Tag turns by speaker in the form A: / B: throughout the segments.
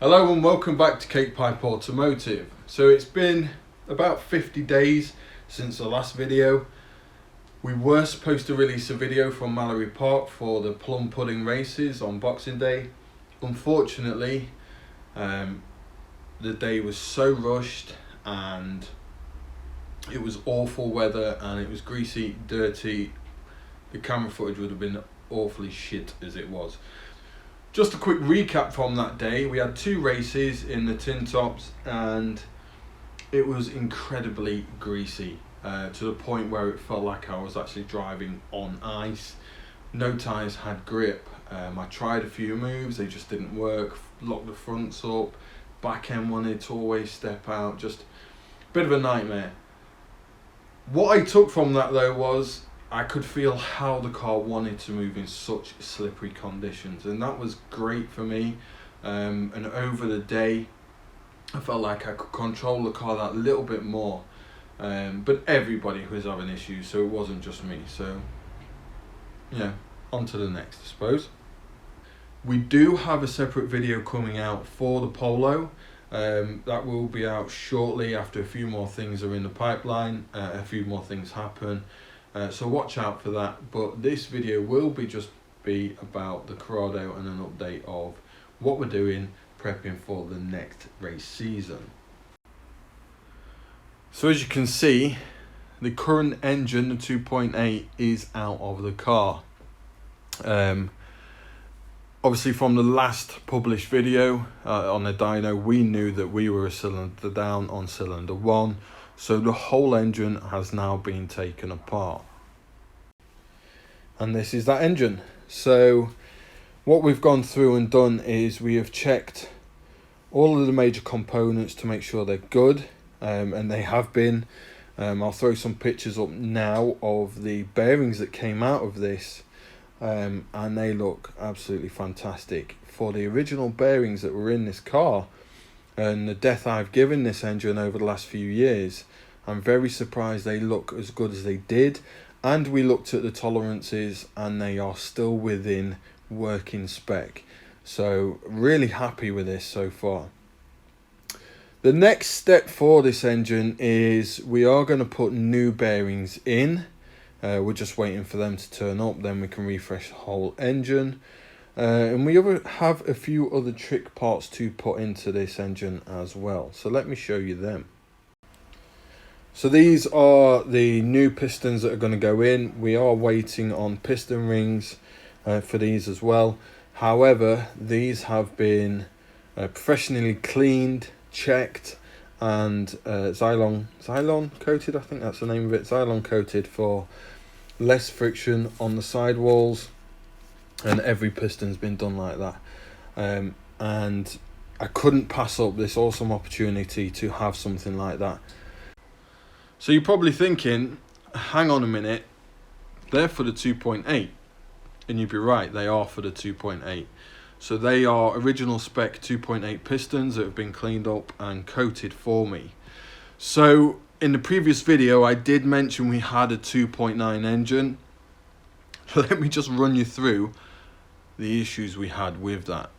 A: Hello and welcome back to Cake Pipe Automotive. So it's been about 50 days since the last video. We were supposed to release a video from Mallory Park for the plum pudding races on Boxing Day. Unfortunately, the day was so rushed and it was awful weather and it was greasy, dirty. The camera footage would have been awfully shit as it was. Just a quick recap from that day. We had two races in the tin tops and it was incredibly greasy to the point where it felt like I was actually driving on ice. No tyres had grip. I tried a few moves, they just didn't work. Locked the fronts up, back end wanted to always step out, just a bit of a nightmare. What I took from that though was I could feel how the car wanted to move in such slippery conditions, and that was great for me. And over the day I felt like I could control the car that little bit more, but everybody was having issues, so it wasn't just me. So yeah, on to the next, I suppose. We do have a separate video coming out for the Polo. That will be out shortly after a few more things are in the pipeline, a few more things happen. So watch out for that, but this video will just be about the Corrado and an update of what we're doing prepping for the next race season. So as you can see, the current engine, the 2.8, is out of the car. Obviously from the last published video on the dyno, we knew that we were a cylinder down on cylinder 1. So the whole engine has now been taken apart. And this is that engine. So what we've gone through and done is we have checked all of the major components to make sure they're good, and they have been. I'll throw some pictures up now of the bearings that came out of this, and they look absolutely fantastic. For the original bearings that were in this car and the death I've given this engine over the last few years, I'm very surprised they look as good as they did. And we looked at the tolerances and they are still within working spec. So really happy with this so far. The next step for this engine is we are going to put new bearings in. We're just waiting for them to turn up, then we can refresh the whole engine. And we have a few other trick parts to put into this engine as well. So let me show you them. So these are the new pistons that are going to go in. We are waiting on piston rings for these as well. However, these have been professionally cleaned, checked, and Xylon coated, I think that's the name of it, Xylon coated for less friction on the sidewalls. And every piston's been done like that, and I couldn't pass up this awesome opportunity to have something like that. So you're probably thinking, hang on a minute, they're for the 2.8, and you'd be right, they are for the 2.8. So they are original spec 2.8 pistons that have been cleaned up and coated for me. So in the previous video I did mention we had a 2.9 engine. So let me just run you through the issues we had with that.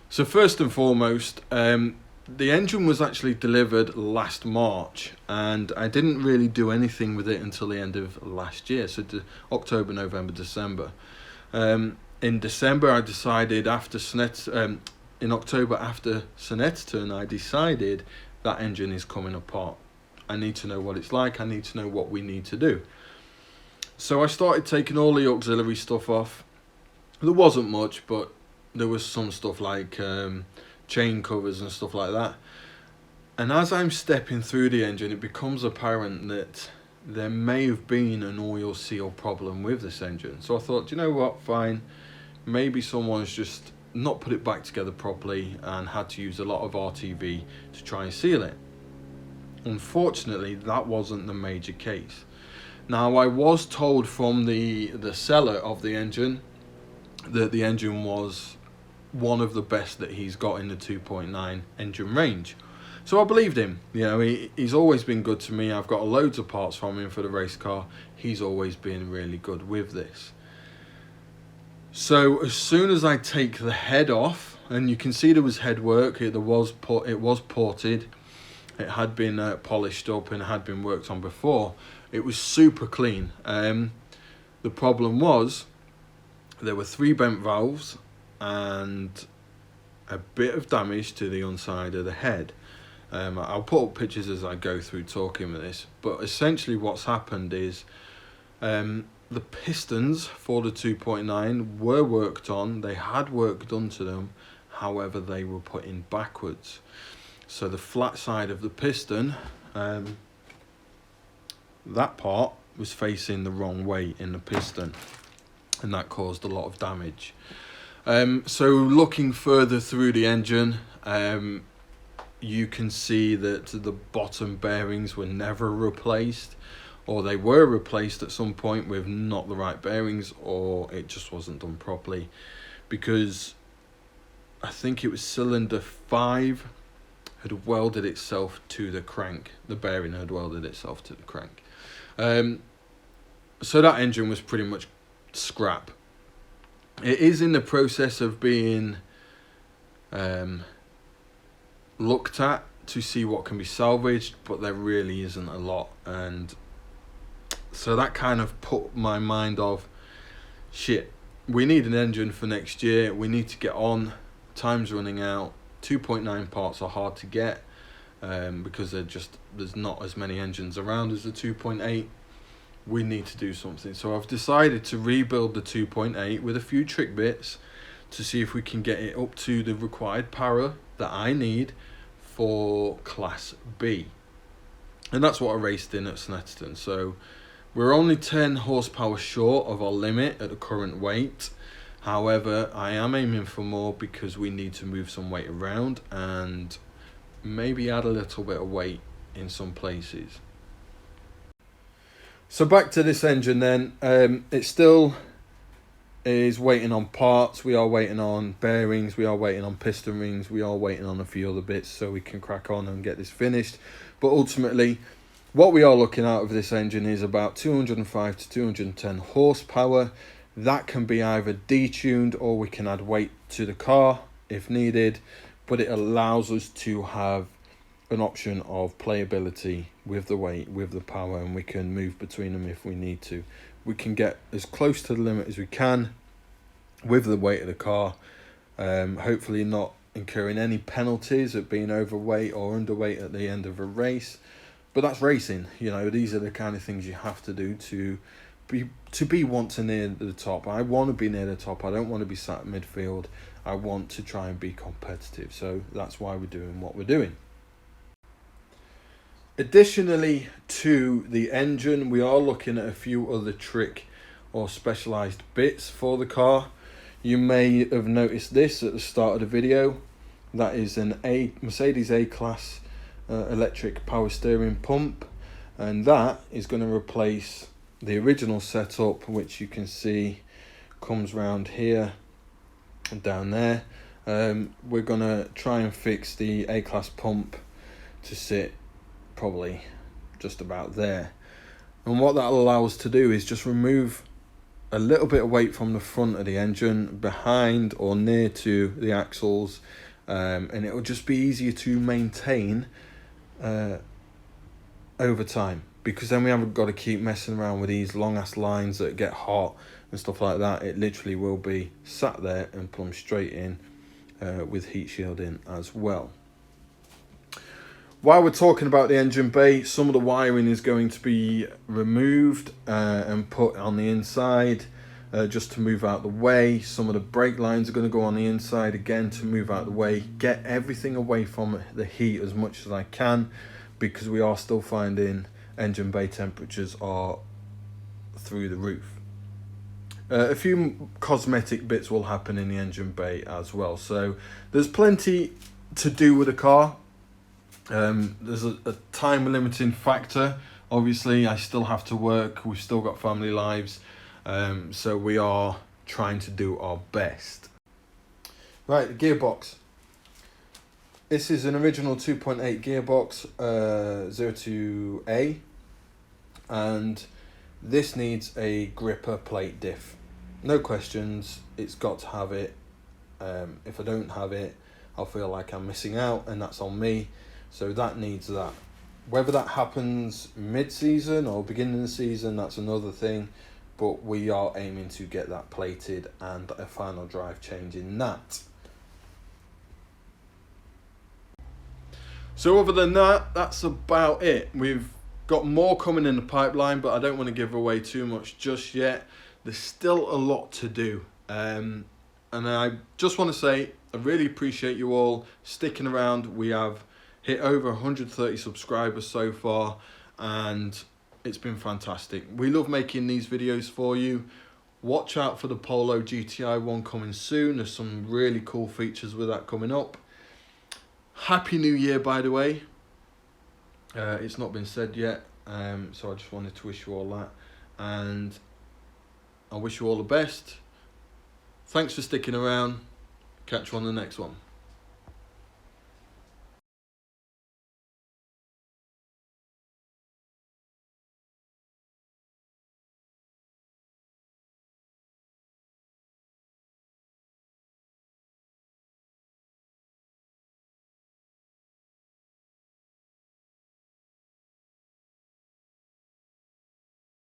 A: So first and foremost, the engine was actually delivered last March and I didn't really do anything with it until the end of last year, so October, November, December. In December I decided after in October after Sonet's turn, I decided that engine is coming apart. I need to know what it's like, I need to know what we need to do. So I started taking all the auxiliary stuff off. There wasn't much, but there was some stuff like chain covers and stuff like that. And as I'm stepping through the engine, it becomes apparent that there may have been an oil seal problem with this engine. So I thought, you know what, fine, maybe someone's just not put it back together properly and had to use a lot of RTV to try and seal it. Unfortunately, that wasn't the major case. Now, I was told from the seller of the engine that the engine was one of the best that he's got in the 2.9 engine range. So I believed him. You know, he's always been good to me. I've got loads of parts from him for the race car. He's always been really good with this. So as soon as I take the head off, and you can see there was head work. It was ported. It had been polished up and had been worked on before. It was super clean. The problem was there were 3 bent valves and a bit of damage to the inside of the head. I'll put up pictures as I go through talking with this, but essentially what's happened is the pistons for the 2.9 were worked on. They had work done to them, however they were put in backwards. So the flat side of the piston, that part was facing the wrong way in the piston, and that caused a lot of damage. So looking further through the engine, you can see that the bottom bearings were never replaced, or they were replaced at some point with not the right bearings, or it just wasn't done properly, because I think it was cylinder 5 had welded itself to the crank. The bearing had welded itself to the crank. So that engine was pretty much scrap. It is in the process of being looked at to see what can be salvaged, but there really isn't a lot. And so that kind of put my mind of, shit, we need an engine for next year. We need to get on. Time's running out. 2.9 parts are hard to get because there's not as many engines around as the 2.8. We need to do something. So I've decided to rebuild the 2.8 with a few trick bits to see if we can get it up to the required power that I need for Class B. And that's what I raced in at Snetterton. So we're only 10 horsepower short of our limit at the current weight. However, I am aiming for more because we need to move some weight around and maybe add a little bit of weight in some places. So back to this engine then. It still is waiting on parts. We are waiting on bearings. We are waiting on piston rings. We are waiting on a few other bits so we can crack on and get this finished. But ultimately, what we are looking at of this engine is about 205 to 210 horsepower. That can be either detuned or we can add weight to the car if needed, but it allows us to have an option of playability with the weight, with the power, and we can move between them if we need to. We can get as close to the limit as we can with the weight of the car, hopefully not incurring any penalties of being overweight or underweight at the end of a race. But that's racing, you know, these are the kind of things you have to do to be want to near the top. I want to be near the top. I don't want to be sat midfield. I want to try and be competitive. So that's why we're doing what we're doing. Additionally to the engine, we are looking at a few other trick or specialized bits for the car. You may have noticed this at the start of the video. That is an Mercedes A-Class electric power steering pump, and that is going to replace the original setup, which you can see comes round here and down there. We're going to try and fix the A-Class pump to sit probably just about there, and what that allows us to do is just remove a little bit of weight from the front of the engine behind or near to the axles, and it will just be easier to maintain over time, because then we haven't got to keep messing around with these long ass lines that get hot and stuff like that. It literally will be sat there and plumbed straight in with heat shielding as well. While we're talking about the engine bay, some of the wiring is going to be removed and put on the inside just to move out the way. Some of the brake lines are going to go on the inside again to move out the way. Get everything away from the heat as much as I can, because we are still finding engine bay temperatures are through the roof. A few cosmetic bits will happen in the engine bay as well. So there's plenty to do with the car. There's a time limiting factor. Obviously I still have to work, we've still got family lives, so we are trying to do our best. Right, the gearbox. This is an original 2.8 gearbox, 02A, and this needs a gripper plate diff. No questions, it's got to have it. If I don't have it, I'll feel like I'm missing out, and that's on me. So that needs that. Whether that happens mid-season or beginning of the season, that's another thing. But we are aiming to get that plated and a final drive change in that. So other than that, that's about it. We've got more coming in the pipeline, but I don't want to give away too much just yet. There's still a lot to do. And I just want to say, I really appreciate you all sticking around. We have hit over 130 subscribers so far, and it's been fantastic. We love making these videos for you. Watch out for the Polo GTI one coming soon. There's some really cool features with that coming up. Happy New Year, by the way. It's not been said yet, so I just wanted to wish you all that, and I wish you all the best. Thanks for sticking around. Catch you on the next one.